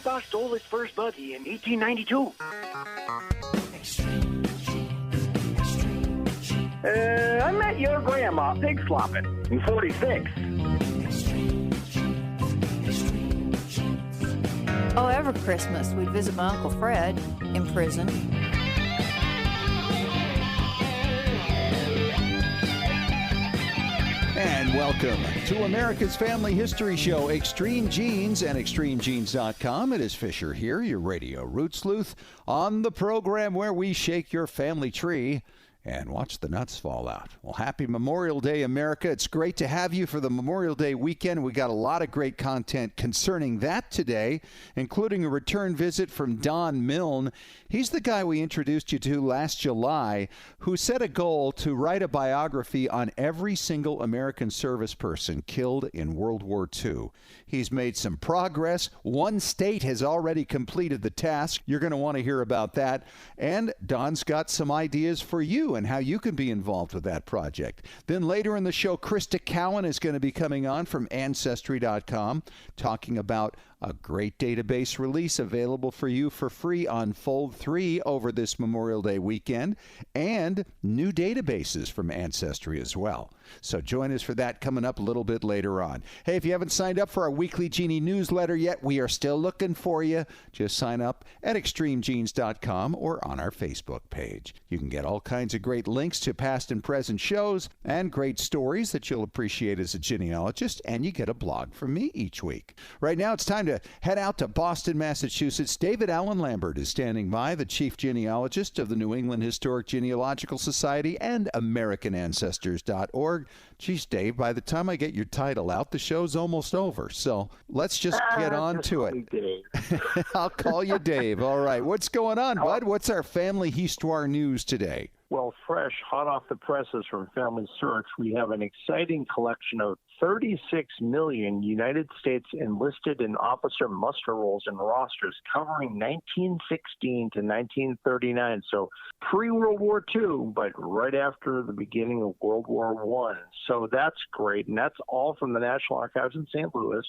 Arkansas stole its first buggy in 1892. I met your grandma pig slopping in 46. Oh, every Christmas we'd visit my Uncle Fred in prison. And welcome to America's Family History Show, Extreme Genes and ExtremeGenes.com. It is Fisher here, your radio root sleuth, on the program where we shake your family tree and watch the nuts fall out. Well, happy Memorial Day, America. It's great to have you for the Memorial Day weekend. We got a lot of great content concerning that today, including a return visit from Don Milne. He's the guy we introduced you to last July, who set a goal to write a biography on every single American service person killed in World War II. He's made some progress. One state has already completed the task. You're going to want to hear about that. And Don's got some ideas for you and how you can be involved with that project. Then later in the show, Crista Cowan is going to be coming on from Ancestry.com, talking about a great database release available for you for free on Fold3 over this Memorial Day weekend, and new databases from Ancestry as well. So join us for that coming up a little bit later on. Hey, if you haven't signed up for our weekly Genie newsletter yet, we are still looking for you. Just sign up at ExtremeGenes.com or on our Facebook page. You can get all kinds of great links to past and present shows and great stories that you'll appreciate as a genealogist, and you get a blog from me each week. Right now, it's time to head out to Boston, Massachusetts. David Allen Lambert is standing by, the chief genealogist of the New England Historic Genealogical Society and AmericanAncestors.org. Geez, Dave, by the time I get your title out, the show's almost over. So let's just get on to it. I'll call you Dave. All right. What's going on, bud? What's our Family Histoire news today? Well, fresh, hot off the presses from Family Search, we have an exciting collection of 36 million United States enlisted and officer muster rolls and rosters covering 1916 to 1939. So pre-World War II, but right after the beginning of World War I. So that's great, and that's all from the National Archives in St. Louis.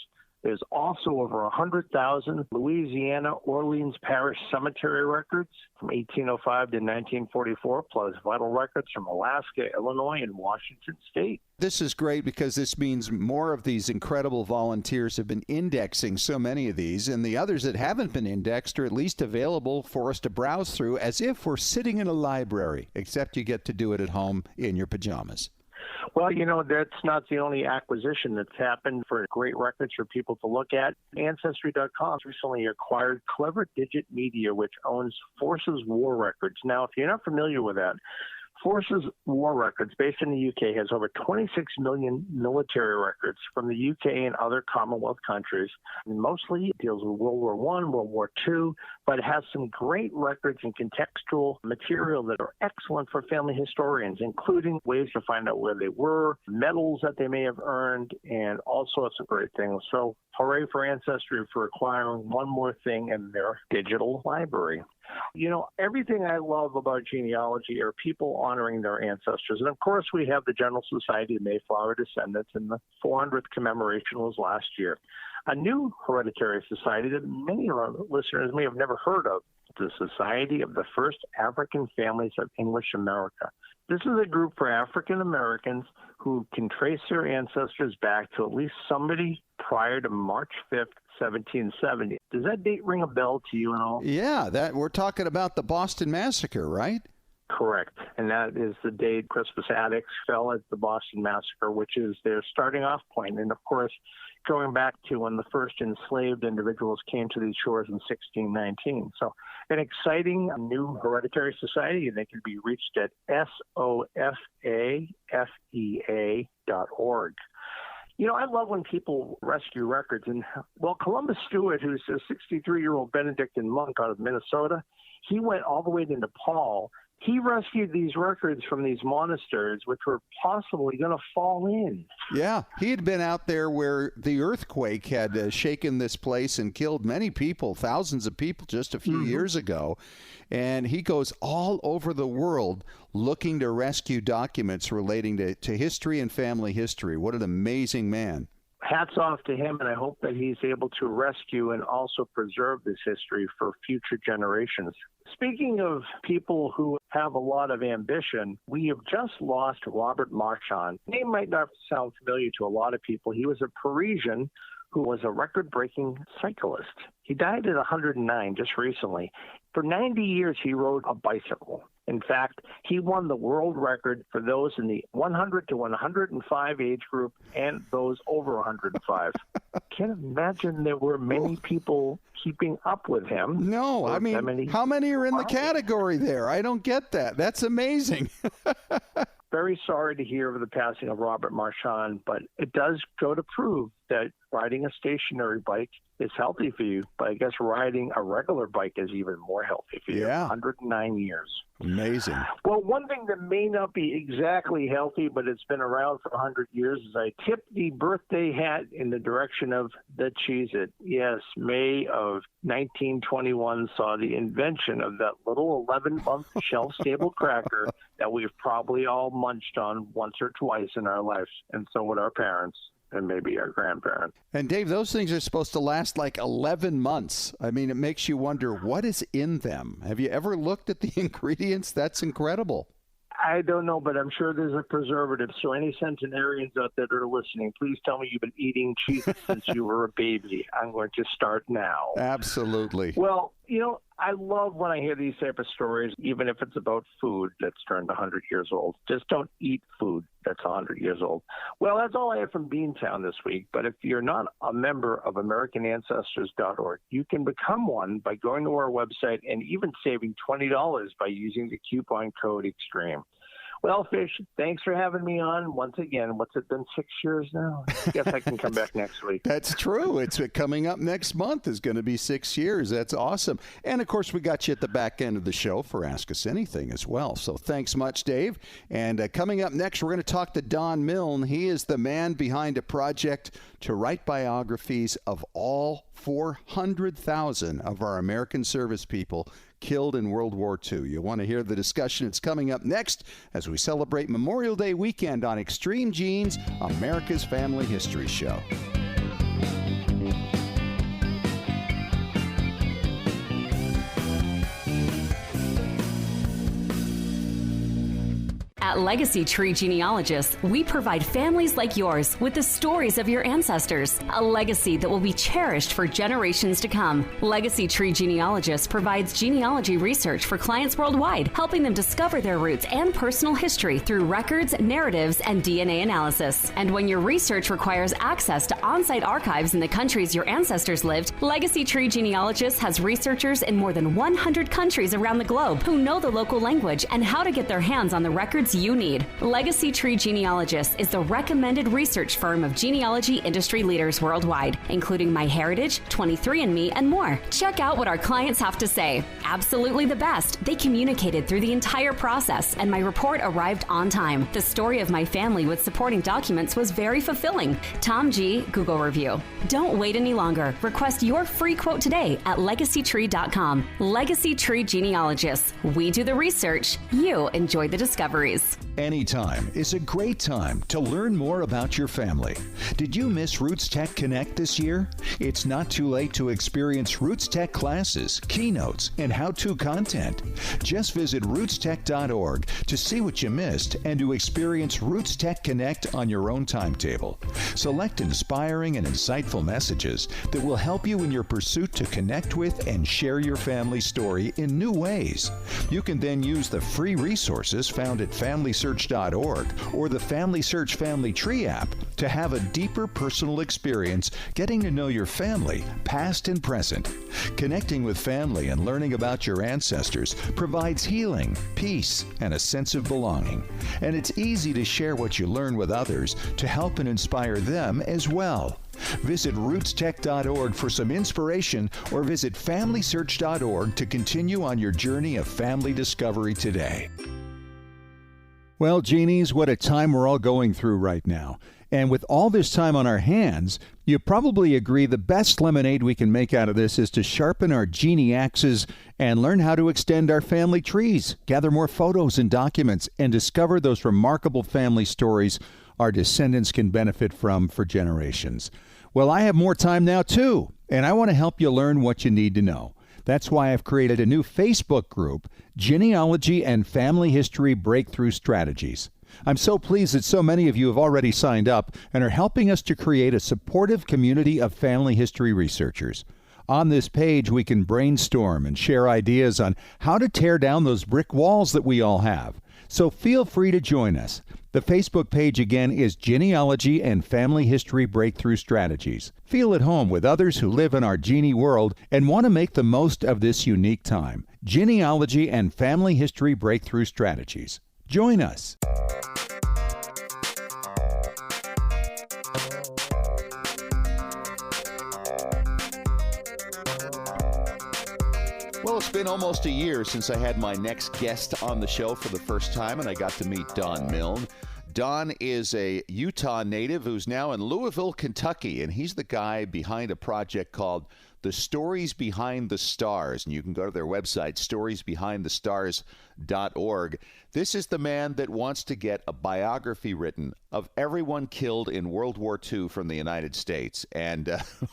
There's also over 100,000 Louisiana Orleans Parish Cemetery records from 1805 to 1944, plus vital records from Alaska, Illinois, and Washington State. This is great because this means more of these incredible volunteers have been indexing so many of these, and the others that haven't been indexed are at least available for us to browse through as if we're sitting in a library, except you get to do it at home in your pajamas. Well, you know, that's not the only acquisition that's happened for great records for people to look at. Ancestry.com recently acquired Clever Digit Media, which owns Forces War Records. Now, if you're not familiar with that, Forces War Records, based in the UK, has over 26 million military records from the UK and other Commonwealth countries. And mostly it deals with World War I, World War II, but it has some great records and contextual material that are excellent for family historians, including ways to find out where they were, medals that they may have earned, and all sorts of great things. So hooray for Ancestry for acquiring one more thing in their digital library. You know, everything I love about genealogy are people honoring their ancestors. And, of course, we have the General Society of Mayflower Descendants, and the 400th commemoration was last year. A new hereditary society that many of our listeners may have never heard of, the Society of the First African Families of English America. This is a group for African Americans who can trace their ancestors back to at least somebody prior to March 5th, 1770. Does that date ring a bell to you at all? Yeah, that we're talking about the Boston Massacre, right? Correct. And that is the date Crispus Attucks fell at the Boston Massacre, which is their starting off point. And, of course, going back to when the first enslaved individuals came to these shores in 1619. So an exciting new hereditary society, and they can be reached at sofafea.org. You know, I love when people rescue records. And, well, Columbus Stewart, who's a 63-year-old Benedictine monk out of Minnesota, he went all the way to Nepal. He rescued these records from these monasteries, which were possibly going to fall in. Yeah, he had been out there where the earthquake had shaken this place and killed many people, thousands of people just a few years ago. And he goes all over the world looking to rescue documents relating to history and family history. What an amazing man. hats off to him, and I hope that he's able to rescue and also preserve this history for future generations. Speaking of people who have a lot of ambition, we have just lost Robert Marchand. Name might not sound familiar to a lot of people. He was a Parisian who was a record-breaking cyclist. He died at 109 just recently. For 90 years, he rode a bicycle. In fact, he won the world record for those in the 100 to 105 age group and those over 105. Can't imagine there were many people keeping up with him. No, I mean, how many are in the category there? I don't get that. That's amazing. Very sorry to hear of the passing of Robert Marchand, but it does go to prove that riding a stationary bike is healthy for you, but I guess riding a regular bike is even more healthy for you. Yeah. 109 years. Amazing. Well, one thing that may not be exactly healthy, but it's been around for 100 years, is I tipped the birthday hat in the direction of the Cheez-It. Yes, May of 1921 saw the invention of that little 11-month shelf-stable cracker that we've probably all munched on once or twice in our lives, and so would our parents. And maybe our grandparents. And Dave, those things are supposed to last like 11 months. I mean, it makes you wonder what is in them. Have you ever looked at the ingredients? That's incredible. I don't know, but I'm sure there's a preservative. So any centenarians out there that are listening, please tell me you've been eating cheese since you were a baby. I'm going to start now. Absolutely. Well, I love when I hear these type of stories, even if it's about food that's turned 100 years old. Just don't eat food that's 100 years old. Well, that's all I have from Beantown this week. But if you're not a member of AmericanAncestors.org, you can become one by going to our website and even saving $20 by using the coupon code EXTREME. Well, Fish, thanks for having me on once again. What's it been, 6 years now? I guess I can come back next week. That's true. It's coming up next month is going to be 6 years. That's awesome. And, of course, we got you at the back end of the show for Ask Us Anything as well. So thanks much, Dave. And coming up next, we're going to talk to Don Milne. He is the man behind a project to write biographies of all 400,000 of our American service people killed in World War II. You'll want to hear the discussion. It's coming up next as we celebrate Memorial Day weekend on Extreme Genes, America's Family History Show. At Legacy Tree Genealogists, we provide families like yours with the stories of your ancestors, a legacy that will be cherished for generations to come. Legacy Tree Genealogists provides genealogy research for clients worldwide, helping them discover their roots and personal history through records, narratives, and DNA analysis. And when your research requires access to on-site archives in the countries your ancestors lived, Legacy Tree Genealogists has researchers in more than 100 countries around the globe who know the local language and how to get their hands on the records you need. Legacy Tree Genealogists is the recommended research firm of genealogy industry leaders worldwide, including MyHeritage, 23andMe, and more. Check out what our clients have to say. Absolutely the best. They communicated through the entire process, and my report arrived on time. The story of my family with supporting documents was very fulfilling. Tom G. Google review. Don't wait any longer. Request your free quote today at legacytree.com. Legacy Tree Genealogists. We do the research. You enjoy the discoveries. Anytime is a great time to learn more about your family. Did you miss Roots Tech Connect this year? It's not too late to experience Roots Tech classes, keynotes, and how-to content. Just visit rootstech.org to see what you missed and to experience Roots Tech Connect on your own timetable. Select inspiring and insightful messages that will help you in your pursuit to connect with and share your family story in new ways. You can then use the free resources found at FamilySearch.org or the Family Search Family Tree app to have a deeper personal experience getting to know your family, past and present. Connecting with family and learning about your ancestors provides healing, peace, and a sense of belonging. And it's easy to share what you learn with others to help and inspire them as well. Visit rootstech.org for some inspiration or visit FamilySearch.org to continue on your journey of family discovery today. Well, Genies, what a time we're all going through right now. And with all this time on our hands, you probably agree the best lemonade we can make out of this is to sharpen our genie axes and learn how to extend our family trees, gather more photos and documents, and discover those remarkable family stories our descendants can benefit from for generations. Well, I have more time now, too, and I want to help you learn what you need to know. That's why I've created a new Facebook group, Genealogy and Family History Breakthrough Strategies. I'm so pleased that so many of you have already signed up and are helping us to create a supportive community of family history researchers. On this page, we can brainstorm and share ideas on how to tear down those brick walls that we all have. So feel free to join us. The Facebook page again is Genealogy and Family History Breakthrough Strategies. Feel at home with others who live in our Genie world and want to make the most of this unique time. Genealogy and Family History Breakthrough Strategies. Join us. Well, it's been almost a year since I had my next guest on the show for the first time, and I got to meet Don Milne. Don is a Utah native who's now in Louisville, Kentucky, and he's the guy behind a project called The Stories Behind the Stars, and you can go to their website, storiesbehindthestars.org. This is the man that wants to get a biography written of everyone killed in World War II from the United States, and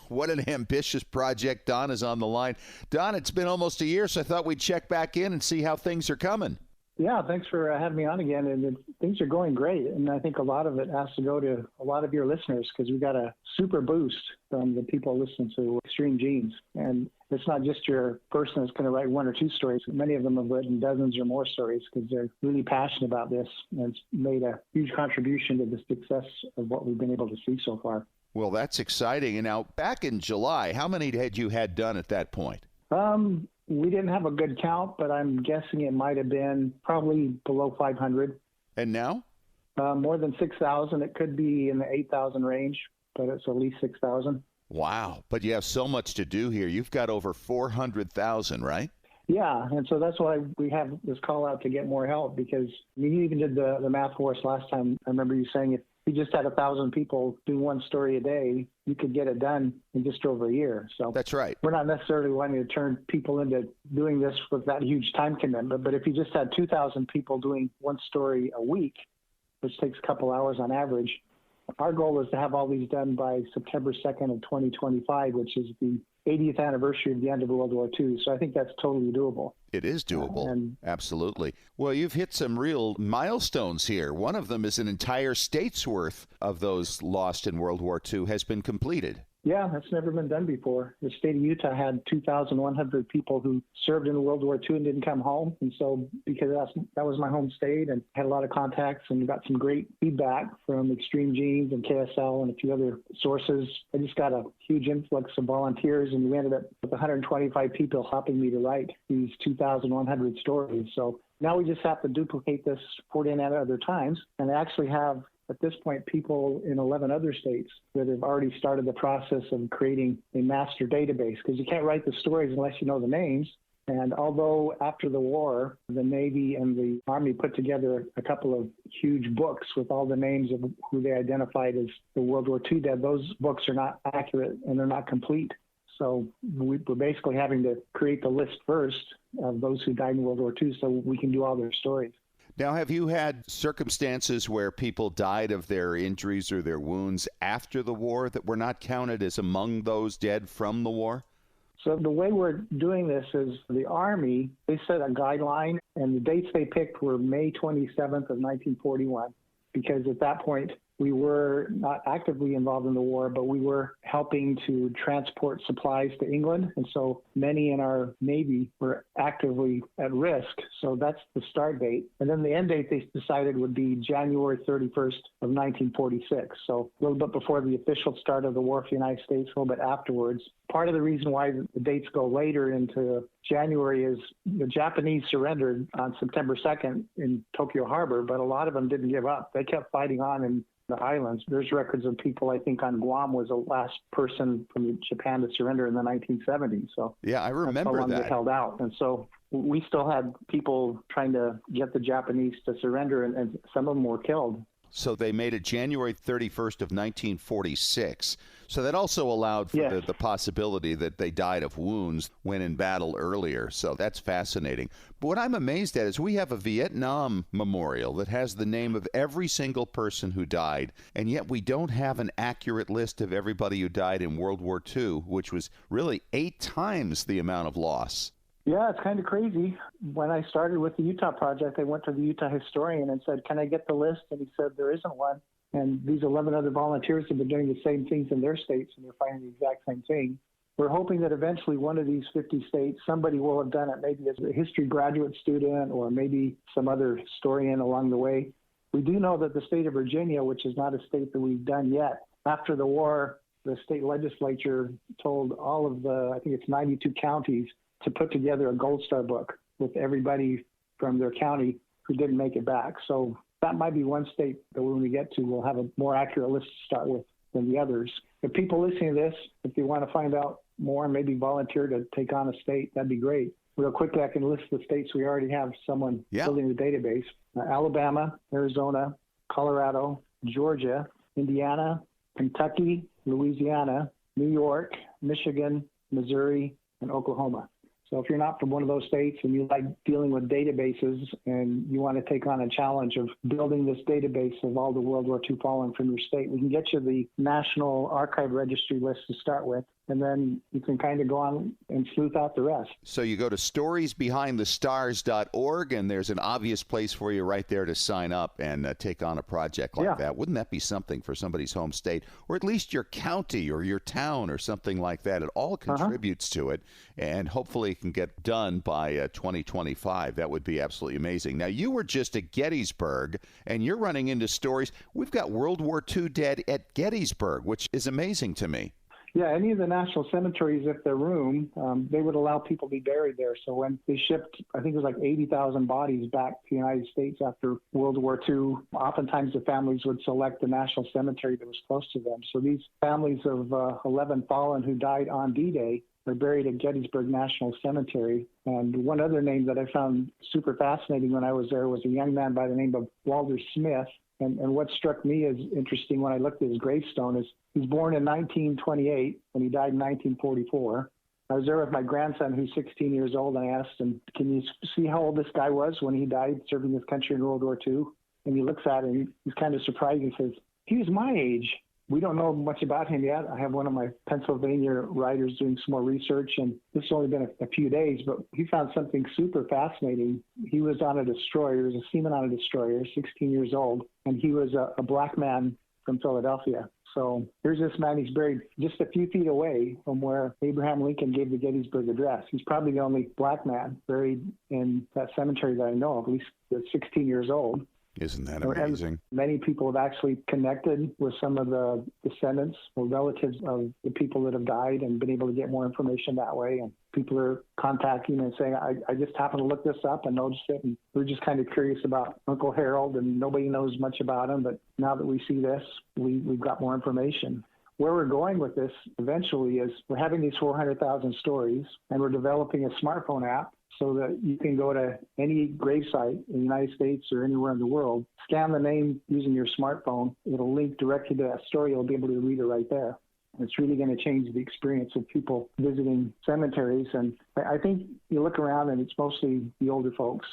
what an ambitious project. Don is on the line. Don, it's been almost a year, so I thought we'd check back in and see how things are coming. Yeah, thanks for having me on again. And things are going great. And I think a lot of it has to go to a lot of your listeners because we got a super boost from the people listening to Extreme Genes. And it's not just your person that's going to write one or two stories. Many of them have written dozens or more stories because they're really passionate about this. And it's made a huge contribution to the success of what we've been able to see so far. Well, that's exciting. And now, back in July, how many had you had done at that point? We didn't have a good count, but I'm guessing it might have been probably below 500. And now? More than 6,000. It could be in the 8,000 range, but it's at least 6,000. Wow. But you have so much to do here. You've got over 400,000, right? Yeah, and so that's why we have this call out to get more help because you even did the math for us last time. I remember you saying if you just had 1,000 people do one story a day, you could get it done in just over a year. So that's right. We're not necessarily wanting to turn people into doing this with that huge time commitment, but if you just had 2,000 people doing one story a week, which takes a couple hours on average, our goal is to have all these done by September 2nd of 2025, which is the 80th anniversary of the end of World War II. So I think that's totally doable. It is doable. Absolutely. Well, you've hit some real milestones here. One of them is an entire state's worth of those lost in World War II has been completed. Yeah, that's never been done before. The state of Utah had 2,100 people who served in World War II and didn't come home. And so because that was my home state and had a lot of contacts and got some great feedback from Extreme Genes and KSL and a few other sources, I just got a huge influx of volunteers and we ended up with 125 people helping me to write these 2,100 stories. So now we just have to duplicate this 49 other times and actually have at this point, people in 11 other states that have already started the process of creating a master database because you can't write the stories unless you know the names. And although after the war, the Navy and the Army put together a couple of huge books with all the names of who they identified as the World War II dead, those books are not accurate and they're not complete. So we're basically having to create the list first of those who died in World War II so we can do all their stories. Now, have you had circumstances where people died of their injuries or their wounds after the war that were not counted as among those dead from the war? So the way we're doing this is the Army, they set a guideline, and the dates they picked were May 27th of 1941, because at that point, we were not actively involved in the war, but we were helping to transport supplies to England. And so many in our Navy were actively at risk. So that's the start date. And then the end date they decided would be January 31st of 1946. So a little bit before the official start of the war for the United States, a little bit afterwards. Part of the reason why the dates go later into January is the Japanese surrendered on September 2nd in Tokyo Harbor, but a lot of them didn't give up. They kept fighting on in the islands. There's records of people, I think, on Guam was the last person from Japan to surrender in the 1970s. So yeah, I remember that's how long that. They held out. And so we still had people trying to get the Japanese to surrender, and some of them were killed. So they made it January 31st of 1946. So that also allowed for the possibility that they died of wounds when in battle earlier. So that's fascinating. But what I'm amazed at is we have a Vietnam memorial that has the name of every single person who died, and yet we don't have an accurate list of everybody who died in World War II, which was really 8 times the amount of loss. Yeah, it's kind of crazy. When I started with the Utah project, I went to the Utah historian and said, can I get the list? And he said, there isn't one. And these 11 other volunteers have been doing the same things in their states, and they're finding the exact same thing. We're hoping that eventually one of these 50 states, somebody will have done it, maybe as a history graduate student or maybe some other historian along the way. We do know that the state of Virginia, which is not a state that we've done yet, after the war, the state legislature told all of the, I think it's 92 counties, to put together a Gold Star book with everybody from their county who didn't make it back. So that might be one state that when we get to, we'll have a more accurate list to start with than the others. If people listening to this, if they want to find out more and maybe volunteer to take on a state, that'd be great. Real quickly, I can list the states we already have someone building the database. Alabama, Arizona, Colorado, Georgia, Indiana, Kentucky, Louisiana, New York, Michigan, Missouri, and Oklahoma. So if you're not from one of those states and you like dealing with databases and you want to take on a challenge of building this database of all the World War II fallen from your state, we can get you the National Archive Registry list to start with, and then you can kind of go on and sleuth out the rest. So you go to storiesbehindthestars.org, and there's an obvious place for you right there to sign up and take on a project like that. Wouldn't that be something for somebody's home state, or at least your county or your town or something like that? It all contributes to it, and hopefully it can get done by 2025. That would be absolutely amazing. Now, you were just at Gettysburg, and you're running into stories. We've got World War II dead at Gettysburg, which is amazing to me. Yeah, any of the national cemeteries, if they're room, they would allow people to be buried there. So when they shipped, I think it was like 80,000 bodies back to the United States after World War II, oftentimes the families would select the national cemetery that was close to them. So these families of 11 fallen who died on D-Day are buried at Gettysburg National Cemetery. And one other name that I found super fascinating when I was there was a young man by the name of Walter Smith. And what struck me as interesting when I looked at his gravestone is he's born in 1928 and he died in 1944. I was there with my grandson who's 16 years old, and I asked him, can you see how old this guy was when he died serving this country in World War II? And he looks at it and he's kind of surprised. He says, he was my age. We don't know much about him yet. I have one of my Pennsylvania writers doing some more research, and this has only been a few days, but he found something super fascinating. He was on a destroyer. He was a seaman on a destroyer, 16 years old, and he was a black man from Philadelphia. So here's this man. He's buried just a few feet away from where Abraham Lincoln gave the Gettysburg Address. He's probably the only black man buried in that cemetery that I know of, at least at 16 years old. Isn't that amazing? And many people have actually connected with some of the descendants or relatives of the people that have died and been able to get more information that way. And people are contacting and saying, I just happened to look this up and noticed it. And we're just kind of curious about Uncle Harold, and nobody knows much about him. But now that we see this, we've got more information. Where we're going with this eventually is we're having these 400,000 stories, and we're developing a smartphone app so that you can go to any gravesite in the United States or anywhere in the world, scan the name using your smartphone. It'll link directly to that story. You'll be able to read it right there. It's really going to change the experience of people visiting cemeteries. And I think you look around and it's mostly the older folks.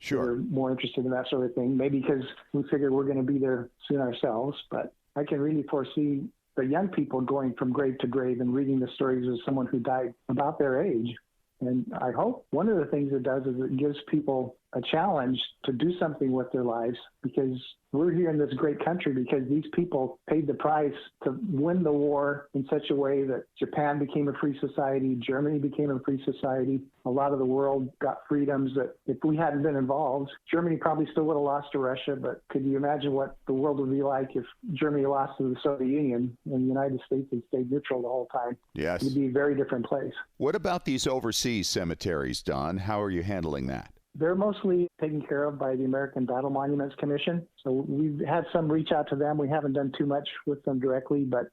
Sure. Who are more interested in that sort of thing, maybe because we figure we're going to be there soon ourselves. But I can really foresee the young people going from grave to grave and reading the stories of someone who died about their age. And I hope one of the things it does is it gives people a challenge to do something with their lives, because we're here in this great country because these people paid the price to win the war in such a way that Japan became a free society, Germany became a free society. A lot of the world got freedoms that if we hadn't been involved, Germany probably still would have lost to Russia. But could you imagine what the world would be like if Germany lost to the Soviet Union and the United States had stayed neutral the whole time? Yes. It would be a very different place. What about these overseas cemeteries, Don? How are you handling that? They're mostly taken care of by the American Battle Monuments Commission. So we've had some reach out to them. We haven't done too much with them directly, but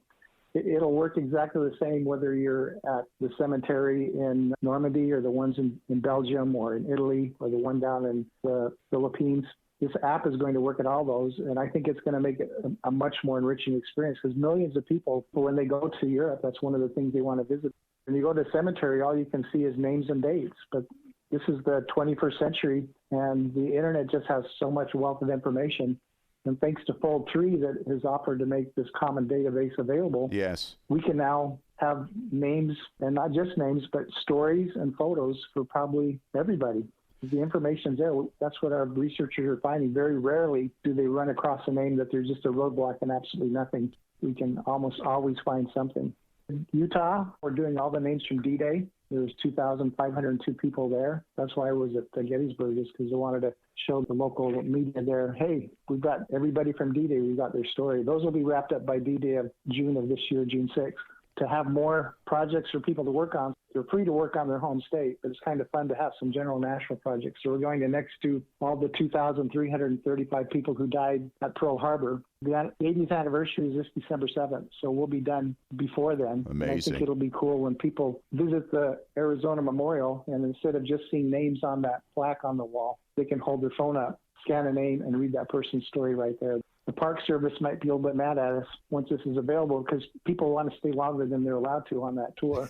it'll work exactly the same whether you're at the cemetery in Normandy or the ones in Belgium or in Italy or the one down in the Philippines. this app is going to work at all those. And I think it's going to make it a much more enriching experience because millions of people, when they go to Europe, that's one of the things they want to visit. When you go to a cemetery, all you can see is names and dates. But this is the 21st century, and the internet just has so much wealth of information. And thanks to Fold3 that has offered to make this common database available, yes, we can now have names, and not just names, but stories and photos for probably everybody. The information's there. That's what our researchers are finding. Very rarely do they run across a name that there's just a roadblock and absolutely nothing. We can almost always find something. In Utah, we're doing all the names from D-Day. There's 2,502 people there. That's why I was at Gettysburg, is because I wanted to show the local media there, hey, we've got everybody from D-Day. We've got their story. Those will be wrapped up by D-Day of June of this year, June 6th. To have more projects for people to work on. They're free to work on their home state, but it's kind of fun to have some general national projects. So we're going to next to all the 2,335 people who died at Pearl Harbor. The 80th anniversary is this December 7th, so we'll be done before then. Amazing. And I think it'll be cool when people visit the Arizona Memorial, and instead of just seeing names on that plaque on the wall, they can hold their phone up, scan a name, and read that person's story right there. The Park Service might be a little bit mad at us once this is available because people want to stay longer than they're allowed to on that tour.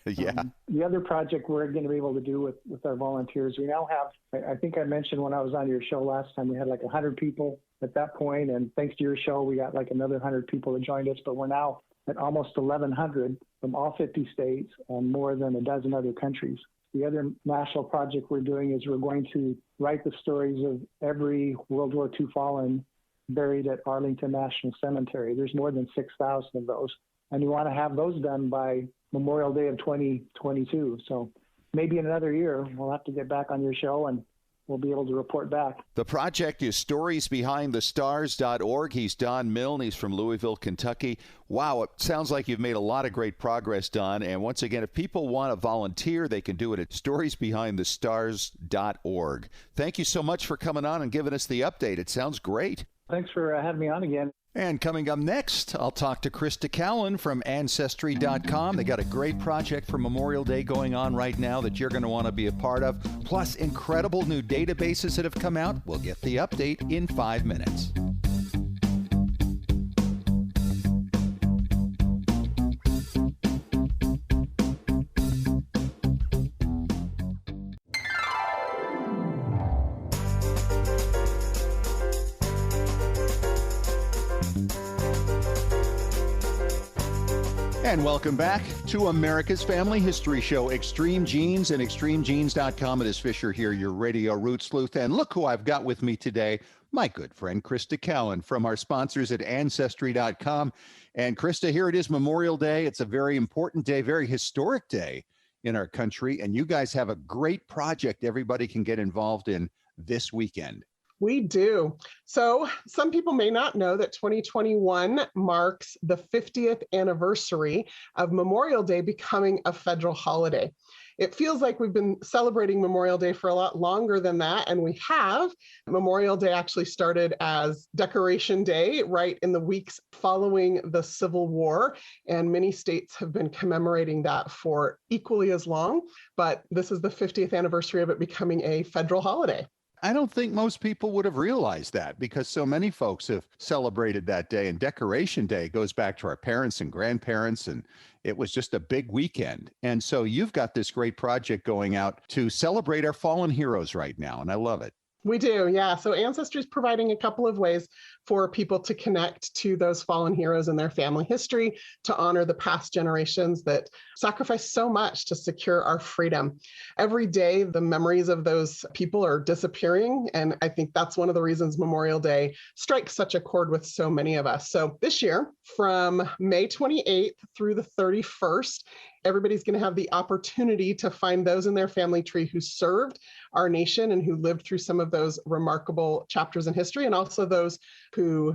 Yeah. The other project we're going to be able to do with our volunteers, we now have, I think I mentioned when I was on your show last time, we had like 100 people at that point, and thanks to your show, we got like another 100 people that joined us, but we're now at almost 1,100 from all 50 states and more than a dozen other countries. The other national project we're doing is we're going to write the stories of every World War II fallen buried at Arlington National Cemetery. There's more than 6,000 of those. And we want to have those done by Memorial Day of 2022. So maybe in another year, we'll have to get back on your show and we'll be able to report back. The project is storiesbehindthestars.org. He's Don Milne. He's from Louisville, Kentucky. Wow, it sounds like you've made a lot of great progress, Don. And once again, if people want to volunteer, they can do it at storiesbehindthestars.org. Thank you so much for coming on and giving us the update. It sounds great. Thanks for having me on again. And coming up next, I'll talk to Crista Cowan from Ancestry.com. They got a great project for Memorial Day going on right now that you're going to want to be a part of, plus incredible new databases that have come out. We'll get the update in 5 minutes. And welcome back to America's Family History Show, Extreme Genes and ExtremeGenes.com. It is Fisher here, your radio root sleuth. And look who I've got with me today, my good friend Crista Cowan from our sponsors at Ancestry.com. And Crista, here it is, Memorial Day. It's a very important day, very historic day in our country. And you guys have a great project everybody can get involved in this weekend. We do. So some people may not know that 2021 marks the 50th anniversary of Memorial Day becoming a federal holiday. It feels like we've been celebrating Memorial Day for a lot longer than that, and we have. Memorial Day actually started as Decoration Day right in the weeks following the Civil War, and many states have been commemorating that for equally as long, but this is the 50th anniversary of it becoming a federal holiday. I don't think most people would have realized that because so many folks have celebrated that day, and Decoration Day goes back to our parents and grandparents, and it was just a big weekend. And so you've got this great project going out to celebrate our fallen heroes right now, and I love it. We do, yeah. So Ancestry is providing a couple of ways for people to connect to those fallen heroes in their family history, to honor the past generations that sacrificed so much to secure our freedom. Every day, the memories of those people are disappearing, and I think that's one of the reasons Memorial Day strikes such a chord with so many of us. So this year, from May 28th through the 31st, everybody's going to have the opportunity to find those in their family tree who served our nation and who lived through some of those remarkable chapters in history, and also those who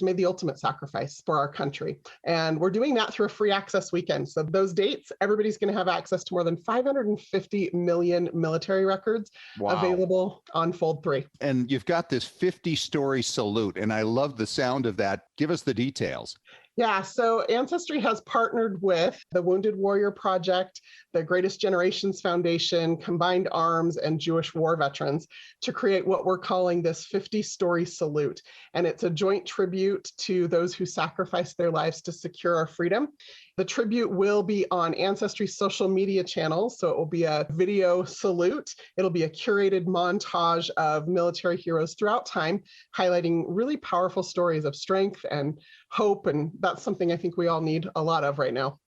made the ultimate sacrifice for our country. And we're doing that through a free access weekend. So those dates, everybody's going to have access to more than 550 million military records available on Fold3. And you've got this 50-story salute, and I love the sound of that. Give us the details. Yeah, so Ancestry has partnered with the Wounded Warrior Project, the Greatest Generations Foundation, Combined Arms, and Jewish War Veterans to create what we're calling this 50-story salute. And it's a joint tribute to those who sacrificed their lives to secure our freedom. The tribute will be on Ancestry's social media channels, so it will be a video salute. It'll be a curated montage of military heroes throughout time, highlighting really powerful stories of strength and hope, and that's something I think we all need a lot of right now.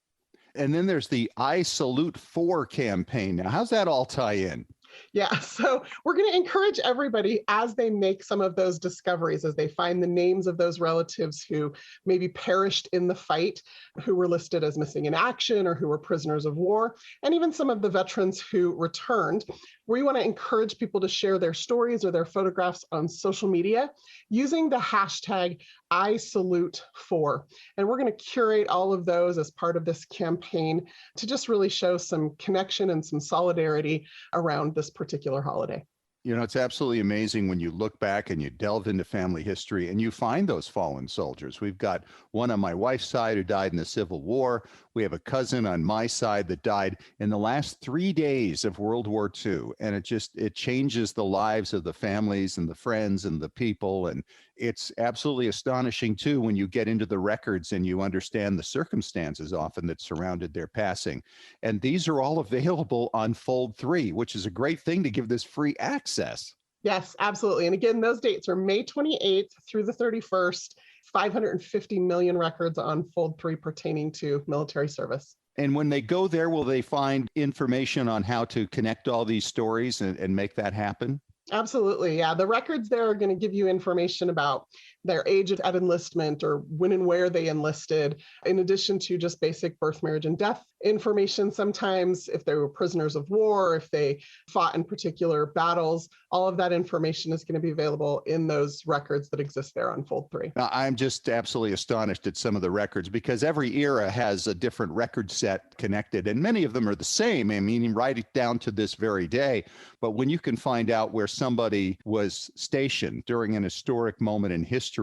And then there's the I Salute 4 campaign. Now, how's that all tie in? Yeah, so we're going to encourage everybody as they make some of those discoveries, as they find the names of those relatives who maybe perished in the fight, who were listed as missing in action or who were prisoners of war, and even some of the veterans who returned. We want to encourage people to share their stories or their photographs on social media using the hashtag #ISalute4. And we're going to curate all of those as part of this campaign to just really show some connection and some solidarity around this particular holiday. You know, it's absolutely amazing when you look back and you delve into family history and you find those fallen soldiers. We've got one on my wife's side who died in the Civil War. We have a cousin on my side that died in the last 3 days of World War II. And it changes the lives of the families and the friends and the people. And it's absolutely astonishing, too, when you get into the records and you understand the circumstances often that surrounded their passing. And these are all available on Fold3, which is a great thing to give this free access. Yes, absolutely. And again, those dates are May 28th through the 31st, 550 million records on Fold3 pertaining to military service. And when they go there, will they find information on how to connect all these stories and make that happen? Absolutely. Yeah. The records there are going to give you information about their age at enlistment or when and where they enlisted, in addition to just basic birth, marriage, and death information. Sometimes if they were prisoners of war, if they fought in particular battles, all of that information is going to be available in those records that exist there on Fold3. Now, I'm just absolutely astonished at some of the records because every era has a different record set connected, and many of them are the same. I mean, right down to this very day. But when you can find out where somebody was stationed during an historic moment in history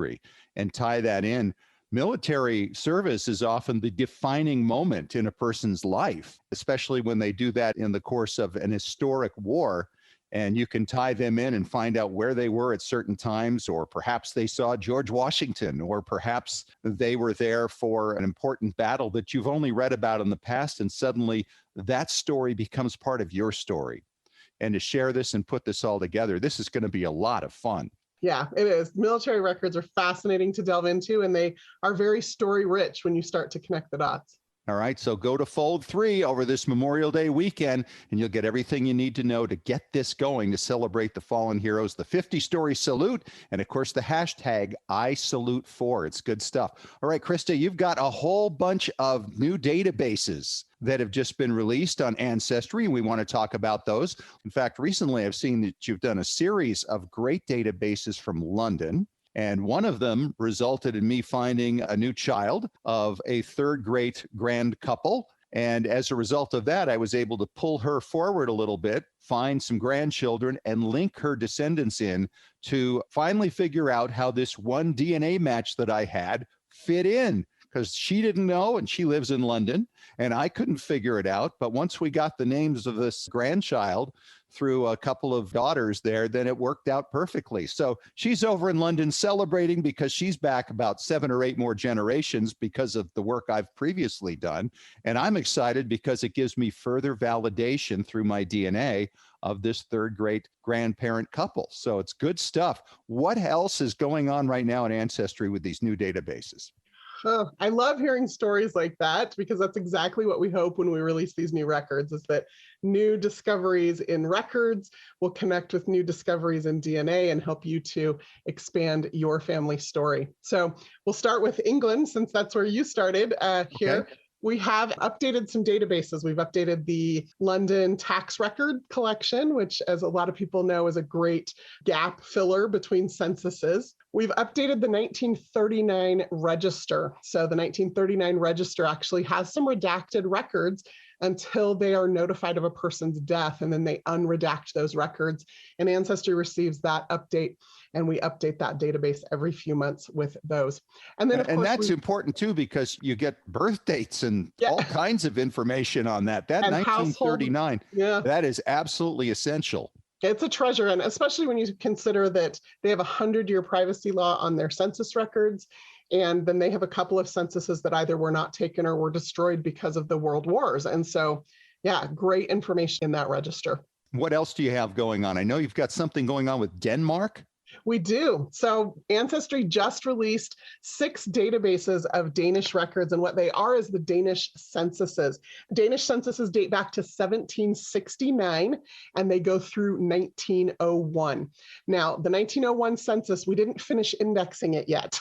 and tie that in, military service is often the defining moment in a person's life, especially when they do that in the course of an historic war. And you can tie them in and find out where they were at certain times, or perhaps they saw George Washington, or perhaps they were there for an important battle that you've only read about in the past, and suddenly that story becomes part of your story. And to share this and put this all together, this is going to be a lot of fun. Yeah, it is. Military records are fascinating to delve into, and they are very story rich when you start to connect the dots. All right, so go to Fold3 over this Memorial Day weekend, and you'll get everything you need to know to get this going to celebrate the fallen heroes, the 50-story salute, and of course the hashtag #ISalute4. It's good stuff. All right, Crista, you've got a whole bunch of new databases that have just been released on Ancestry, and we want to talk about those. In fact, recently I've seen that you've done a series of great databases from London. And one of them resulted in me finding a new child of a third great grand couple. And as a result of that, I was able to pull her forward a little bit, find some grandchildren, and link her descendants in to finally figure out how this one DNA match that I had fit in. Because she didn't know, and she lives in London, and I couldn't figure it out. But once we got the names of this grandchild through a couple of daughters there, then it worked out perfectly. So she's over in London celebrating because she's back about 7 or 8 more generations because of the work I've previously done. And I'm excited because it gives me further validation through my DNA of this third great grandparent couple. So it's good stuff. What else is going on right now in Ancestry with these new databases? Oh, I love hearing stories like that, because that's exactly what we hope when we release these new records, is that new discoveries in records will connect with new discoveries in DNA and help you to expand your family story. So we'll start with England, since that's where you started here. Okay. We have updated some databases. We've updated the London tax record collection, which, as a lot of people know, is a great gap filler between censuses. We've updated the 1939 register. So the 1939 register actually has some redacted records until they are notified of a person's death, and then they unredact those records. And Ancestry receives that update, and we update that database every few months with those. And then, of course, that's important too, because you get birth dates and all kinds of information on that. That and 1939, that is absolutely essential. It's a treasure, and especially when you consider that they have a 100-year privacy law on their census records, and then they have a couple of censuses that either were not taken or were destroyed because of the world wars. And so, yeah, great information in that register. What else do you have going on? I know you've got something going on with Denmark. We do. So Ancestry just released 6 databases of Danish records, and what they are is the Danish censuses. Danish censuses date back to 1769, and they go through 1901. Now, the 1901 census, we didn't finish indexing it yet,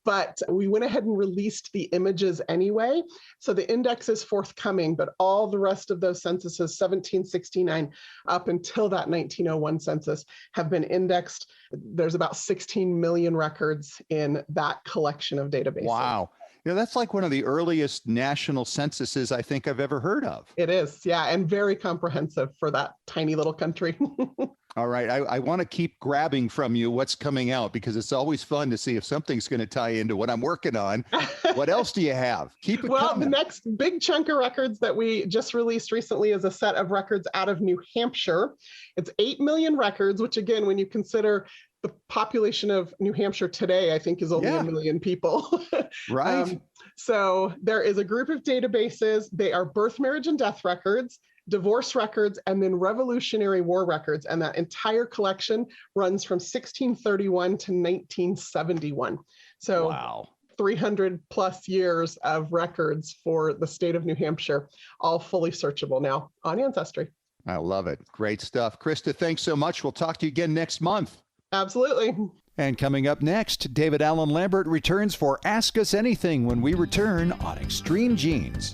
but we went ahead and released the images anyway. So the index is forthcoming, but all the rest of those censuses, 1769 up until that 1901 census, have been indexed. There's about 16 million records in that collection of databases. Wow. That's like one of the earliest national censuses I think I've ever heard of. It is, yeah, and very comprehensive for that tiny little country. All right. I want to keep grabbing from you what's coming out, because it's always fun to see if something's going to tie into what I'm working on. What else do you have? Keep it coming. The next big chunk of records that we just released recently is a set of records out of New Hampshire. It's 8 million records, which again, when you consider the population of New Hampshire today, I think is only 1 million people. Right. So there is a group of databases. They are birth, marriage, and death records, divorce records, and then Revolutionary War records. And that entire collection runs from 1631 to 1971. So wow. 300 plus years of records for the state of New Hampshire, all fully searchable now on Ancestry. I love it. Great stuff. Crista, thanks so much. We'll talk to you again next month. Absolutely. And coming up next, David Allen Lambert returns for Ask Us Anything when we return on Extreme Genes.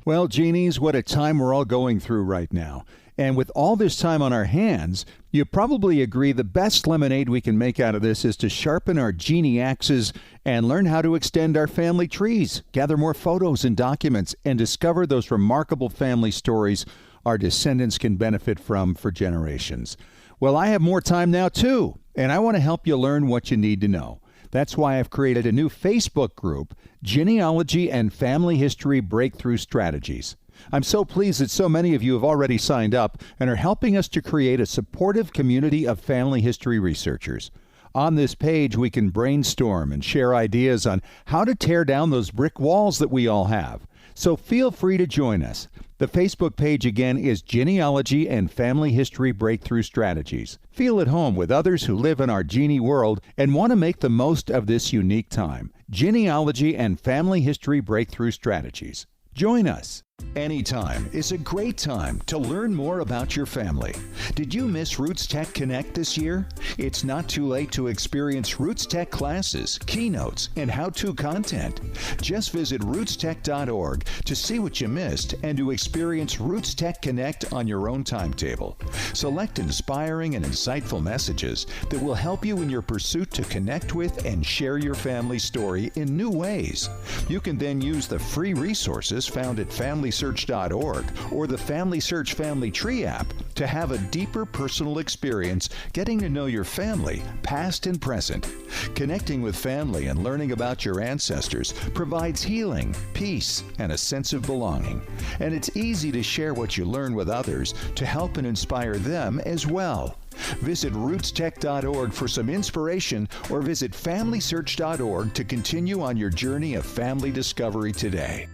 Well, Genies, what a time we're all going through right now. And with all this time on our hands, you probably agree the best lemonade we can make out of this is to sharpen our genie axes and learn how to extend our family trees, gather more photos and documents, and discover those remarkable family stories our descendants can benefit from for generations. Well, I have more time now, too, and I want to help you learn what you need to know. That's why I've created a new Facebook group, Genealogy and Family History Breakthrough Strategies. I'm so pleased that so many of you have already signed up and are helping us to create a supportive community of family history researchers. On this page, we can brainstorm and share ideas on how to tear down those brick walls that we all have. So feel free to join us. The Facebook page again is Genealogy and Family History Breakthrough Strategies. Feel at home with others who live in our genie world and want to make the most of this unique time. Genealogy and Family History Breakthrough Strategies. Join us. Anytime is a great time to learn more about your family. Did you miss Roots Tech Connect this year? It's not too late to experience Roots Tech classes, keynotes, and how-to content. Just visit rootstech.org to see what you missed and to experience Roots Tech Connect on your own timetable. Select inspiring and insightful messages that will help you in your pursuit to connect with and share your family story in new ways. You can then use the free resources found at FamilySearch.org or the Family Search Family Tree app to have a deeper personal experience getting to know your family, past and present. Connecting with family and learning about your ancestors provides healing, peace, and a sense of belonging. And it's easy to share what you learn with others to help and inspire them as well. Visit rootstech.org for some inspiration or visit FamilySearch.org to continue on your journey of family discovery today.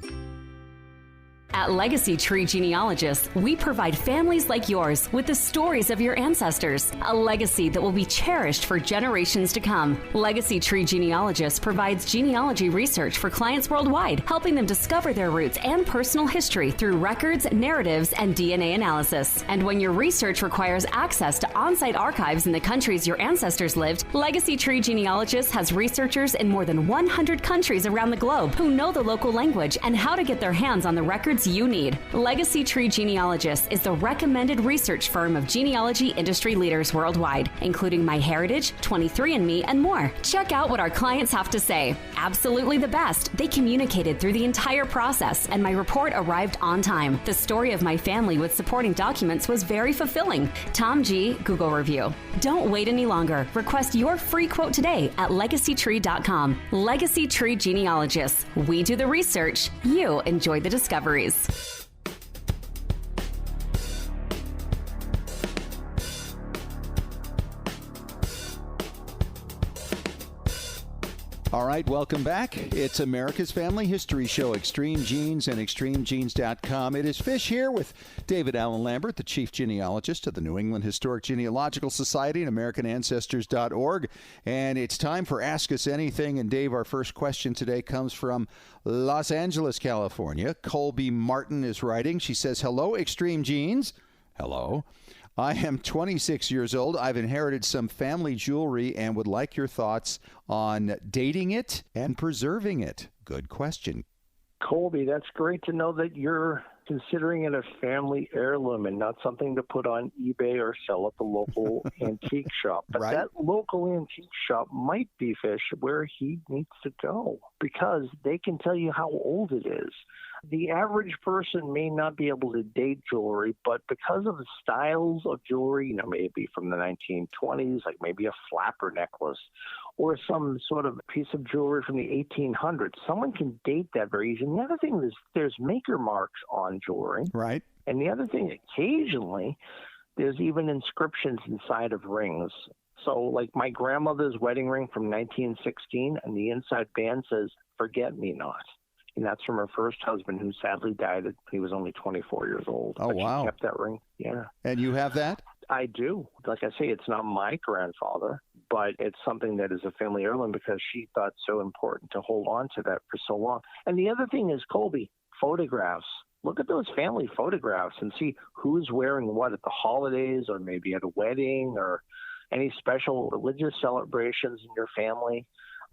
At Legacy Tree Genealogists, we provide families like yours with the stories of your ancestors, a legacy that will be cherished for generations to come. Legacy Tree Genealogists provides genealogy research for clients worldwide, helping them discover their roots and personal history through records, narratives, and DNA analysis. And when your research requires access to on-site archives in the countries your ancestors lived, Legacy Tree Genealogists has researchers in more than 100 countries around the globe who know the local language and how to get their hands on the records you need. Legacy Tree Genealogists is the recommended research firm of genealogy industry leaders worldwide, including MyHeritage, 23andMe, and more. Check out what our clients have to say. Absolutely the best. They communicated through the entire process, and my report arrived on time. The story of my family with supporting documents was very fulfilling. Tom G. Google review. Don't wait any longer. Request your free quote today at legacytree.com. Legacy Tree Genealogists. We do the research. You enjoy the discoveries. All right, welcome back. It's America's Family History Show, Extreme Genes and ExtremeGenes.com. It is Fish here with David Allen Lambert, the Chief Genealogist of the New England Historic Genealogical Society and AmericanAncestors.org. And it's time for Ask Us Anything. And Dave, our first question today comes from Los Angeles, California. Colby Martin is writing. She says, hello, Extreme Genes. Hello. I am 26 years old. I've inherited some family jewelry and would like your thoughts on dating it and preserving it. Good question. Colby, that's great to know that you're considering it a family heirloom and not something to put on eBay or sell at the local antique shop. But right. That local antique shop might be, Fish, where he needs to go because they can tell you how old it is. The average person may not be able to date jewelry, but because of the styles of jewelry, maybe from the 1920s, like maybe a flapper necklace or some sort of piece of jewelry from the 1800s, someone can date that very easily. And the other thing is there's maker marks on jewelry. Right. And the other thing, occasionally, there's even inscriptions inside of rings. So like my grandmother's wedding ring from 1916, and the inside band says, "Forget me not." And that's from her first husband, who sadly died when he was only 24 years old. Oh, but wow. She kept that ring. Yeah. And you have that? I do. Like I say, it's not my grandfather, but it's something that is a family heirloom because she thought so important to hold on to that for so long. And the other thing is, Colby, photographs. Look at those family photographs and see who's wearing what at the holidays or maybe at a wedding or any special religious celebrations in your family.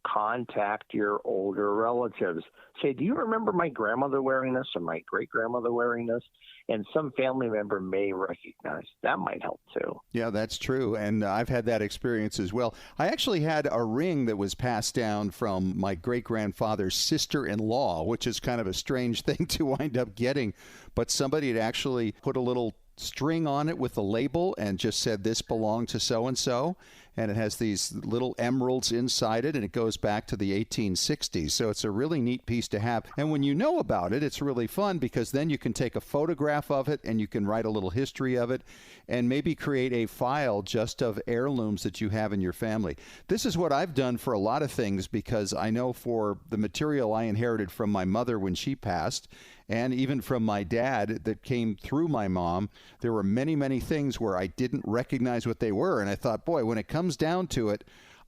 Contact your older relatives. Say, do you remember my grandmother wearing this or my great-grandmother wearing this? And some family member may recognize. That might help too. Yeah, that's true. And I've had that experience as well. I actually had a ring that was passed down from my great-grandfather's sister-in-law, which is kind of a strange thing to wind up getting. But somebody had actually put a little string on it with a label and just said this belonged to so-and-so. And it has these little emeralds inside it, and it goes back to the 1860s. So it's a really neat piece to have. And when you know about it, it's really fun because then you can take a photograph of it and you can write a little history of it and maybe create a file just of heirlooms that you have in your family. This is what I've done for a lot of things because I know for the material I inherited from my mother when she passed, and even from my dad that came through my mom, there were many, many things where I didn't recognize what they were. And I thought, boy, when it comes down to it,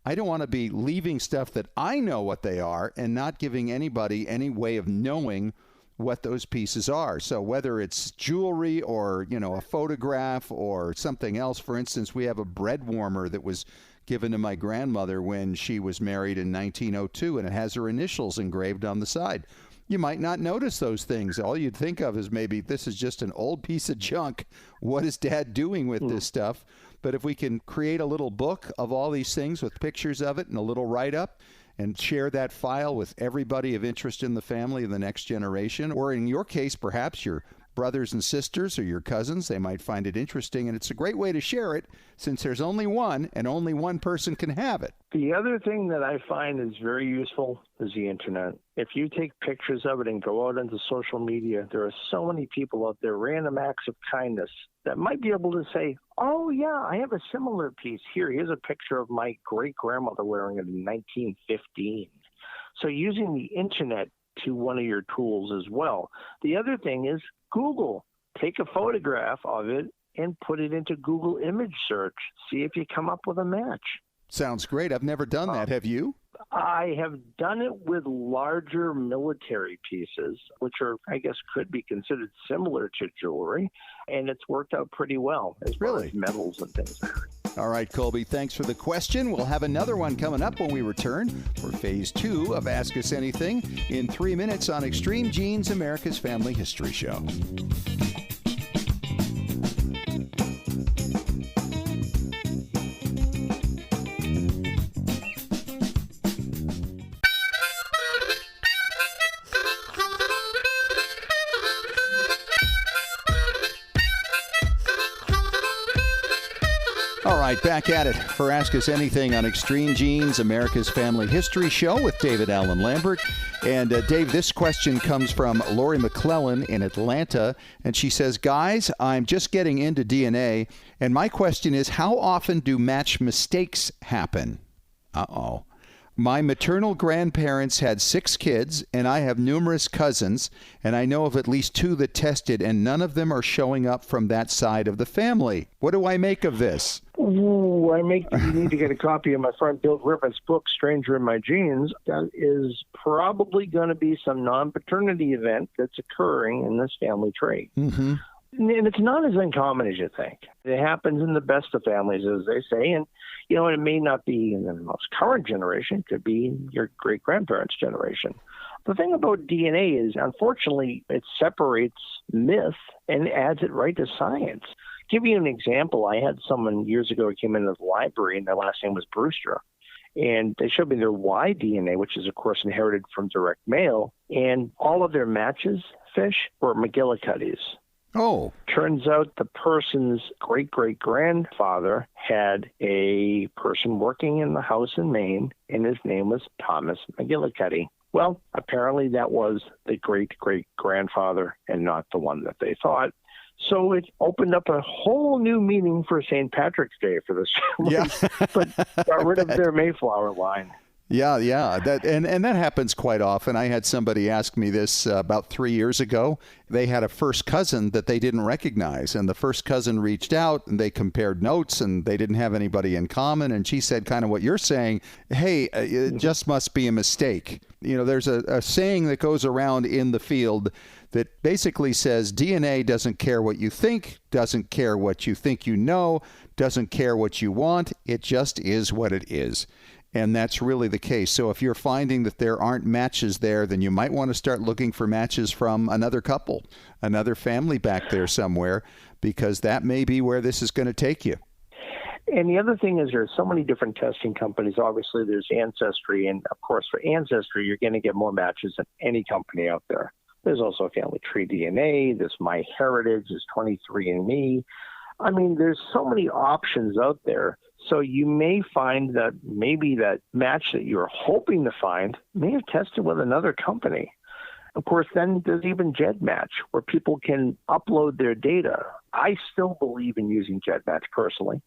I don't want to be leaving stuff that I know what they are and not giving anybody any way of knowing what those pieces are. So whether it's jewelry or, a photograph or something else, for instance, we have a bread warmer that was given to my grandmother when she was married in 1902, and it has her initials engraved on the side. You might not notice those things. All you'd think of is maybe this is just an old piece of junk. What is Dad doing with this stuff? But if we can create a little book of all these things with pictures of it and a little write-up and share that file with everybody of interest in the family of the next generation, or in your case, perhaps your brothers and sisters or your cousins, they might find it interesting. And it's a great way to share it since there's only one and only one person can have it. The other thing that I find is very useful is the internet. If you take pictures of it and go out into social media, there are so many people out there, random acts of kindness, that might be able to say, oh, yeah, I have a similar piece. Here's a picture of my great-grandmother wearing it in 1915. So using the internet to one of your tools as well. The other thing is Google. Take a photograph of it and put it into Google image search. See if you come up with a match. Sounds great. I've never done that. Have you? I have done it with larger military pieces, which are, I guess, could be considered similar to jewelry, and it's worked out pretty well as far as metals and things. All right, Colby, thanks for the question. We'll have another one coming up when we return for Phase 2 of Ask Us Anything in 3 minutes on Extreme Genes, America's Family History Show. All right, back at it for Ask Us Anything on Extreme Genes, America's Family History Show with David Allen Lambert. And Dave, this question comes from Lori McClellan in Atlanta, and she says, guys, I'm just getting into DNA, and my question is, how often do match mistakes happen? Uh-oh. My maternal grandparents had 6 kids, and I have numerous cousins, and I know of at least 2 that tested, and none of them are showing up from that side of the family. What do I make of this? Ooh, you need to get a copy of my friend Bill Griffin's book, Stranger in My Genes. That is probably going to be some non-paternity event that's occurring in this family tree. Mm-hmm. And it's not as uncommon as you think. It happens in the best of families, as they say. And, it may not be in the most current generation. It could be in your great-grandparents' generation. The thing about DNA is, unfortunately, it separates myth and adds it right to science. Give you an example. I had someone years ago who came into the library, and their last name was Brewster. And they showed me their Y DNA, which is, of course, inherited from direct mail. And all of their matches, fish, were McGillicuddies. Oh. Turns out the person's great-great-grandfather had a person working in the house in Maine, and his name was Thomas McGillicuddy. Well, apparently that was the great-great-grandfather and not the one that they thought. So it opened up a whole new meaning for St. Patrick's Day for this family, but got rid of their Mayflower line. Yeah. And that happens quite often. I had somebody ask me this about 3 years ago. They had a first cousin that they didn't recognize, and the first cousin reached out, and they compared notes, and they didn't have anybody in common. And she said kind of what you're saying, hey, it just must be a mistake. There's a saying that goes around in the field that basically says DNA doesn't care what you think, doesn't care what you think you know, doesn't care what you want. It just is what it is. And that's really the case. So if you're finding that there aren't matches there, then you might want to start looking for matches from another couple, another family back there somewhere, because that may be where this is going to take you. And the other thing is there's so many different testing companies. Obviously, there's Ancestry. And, of course, for Ancestry, you're going to get more matches than any company out there. There's also Family Tree DNA. There's MyHeritage. There's 23andMe. I mean, there's so many options out there. So you may find that maybe that match that you're hoping to find may have tested with another company. Of course, then there's even GEDmatch, where people can upload their data. I still believe in using GEDmatch personally,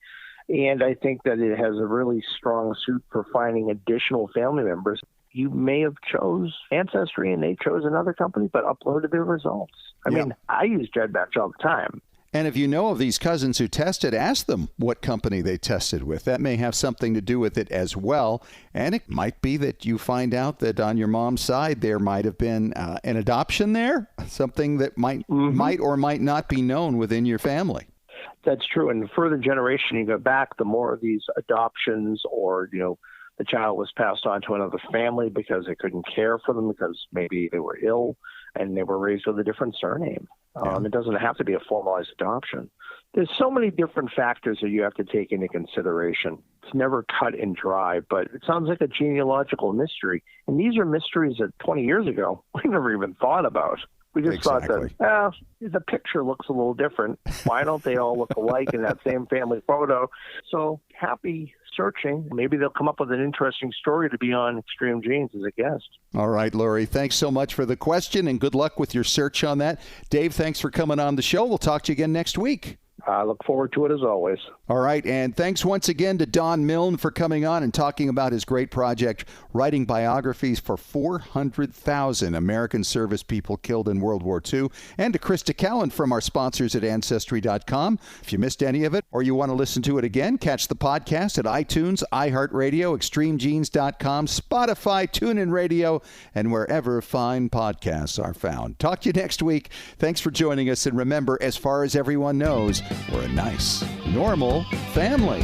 and I think that it has a really strong suit for finding additional family members. You may have chose Ancestry and they chose another company, but uploaded their results. I mean, I use GEDmatch all the time. And if you know of these cousins who tested, ask them what company they tested with. That may have something to do with it as well. And it might be that you find out that on your mom's side there might have been an adoption there, something that might or might not be known within your family. That's true. And the further generation you go back, the more of these adoptions or, the child was passed on to another family because they couldn't care for them because maybe they were ill and they were raised with a different surname. It doesn't have to be a formalized adoption. There's so many different factors that you have to take into consideration. It's never cut and dry, but it sounds like a genealogical mystery. And these are mysteries that 20 years ago we never even thought about. We just thought that, the picture looks a little different. Why don't they all look alike in that same family photo? So happy searching. Maybe they'll come up with an interesting story to be on Extreme Genes as a guest. All right, Lori, thanks so much for the question, and good luck with your search on that. Dave, thanks for coming on the show. We'll talk to you again next week. I look forward to it as always. All right, and thanks once again to Don Milne for coming on and talking about his great project, writing biographies for 400,000 American service people killed in World War II, and to Crista Cowan from our sponsors at Ancestry.com. If you missed any of it or you want to listen to it again, catch the podcast at iTunes, iHeartRadio, ExtremeGenes.com, Spotify, TuneIn Radio, and wherever fine podcasts are found. Talk to you next week. Thanks for joining us, and remember, as far as everyone knows, we're a nice, normal family.